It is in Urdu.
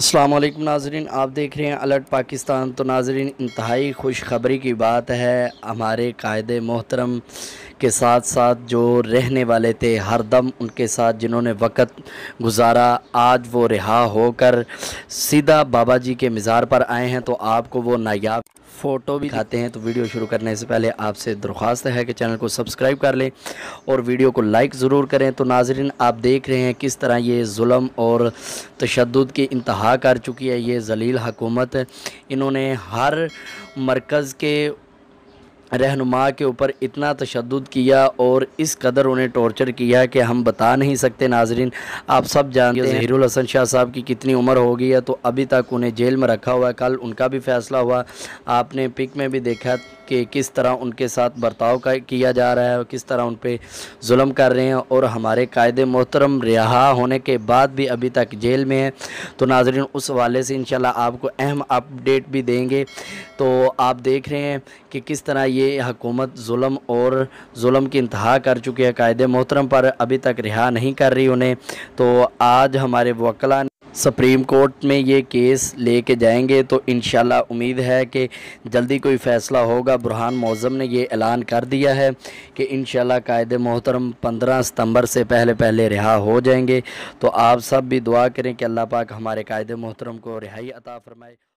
السلام علیکم ناظرین، آپ دیکھ رہے ہیں الرٹ پاکستان۔ تو ناظرین، انتہائی خوشخبری کی بات ہے، ہمارے قائد محترم کے ساتھ ساتھ جو رہنے والے تھے ہر دم ان کے ساتھ جنہوں نے وقت گزارا، آج وہ رہا ہو کر سیدھا بابا جی کے مزار پر آئے ہیں۔ تو آپ کو وہ نایاب فوٹو بھی دکھاتے ہیں۔ تو ویڈیو شروع کرنے سے پہلے آپ سے درخواست ہے کہ چینل کو سبسکرائب کر لیں اور ویڈیو کو لائک ضرور کریں۔ تو ناظرین، آپ دیکھ رہے ہیں کس طرح یہ ظلم اور تشدد کی انتہا کر چکی ہے یہ ذلیل حکومت۔ انہوں نے ہر مرکز کے رہنما کے اوپر اتنا تشدد کیا اور اس قدر انہیں ٹارچر کیا کہ ہم بتا نہیں سکتے۔ ناظرین، آپ سب جانتے ہیں ظہیر الحسن شاہ صاحب کی کتنی عمر ہو گئی ہے، تو ابھی تک انہیں جیل میں رکھا ہوا ہے۔ کل ان کا بھی فیصلہ ہوا، آپ نے پک میں بھی دیکھا کہ کس طرح ان کے ساتھ برتاؤ کیا جا رہا ہے اور کس طرح ان پہ ظلم کر رہے ہیں، اور ہمارے قائد محترم رہا ہونے کے بعد بھی ابھی تک جیل میں ہیں۔ تو ناظرین، اس حوالے سے انشاءاللہ آپ کو اہم اپڈیٹ بھی دیں گے۔ تو آپ دیکھ رہے ہیں کہ کس طرح یہ حکومت ظلم کی انتہا کر چکی ہے قائد محترم پر، ابھی تک رہا نہیں کر رہی انہیں۔ تو آج ہمارے وکلاء سپریم کورٹ میں یہ کیس لے کے جائیں گے، تو انشاءاللہ امید ہے کہ جلدی کوئی فیصلہ ہوگا۔ برہان معظم نے یہ اعلان کر دیا ہے کہ انشاءاللہ قائد محترم 15 ستمبر سے پہلے رہا ہو جائیں گے۔ تو آپ سب بھی دعا کریں کہ اللہ پاک ہمارے قائد محترم کو رہائی عطا فرمائے۔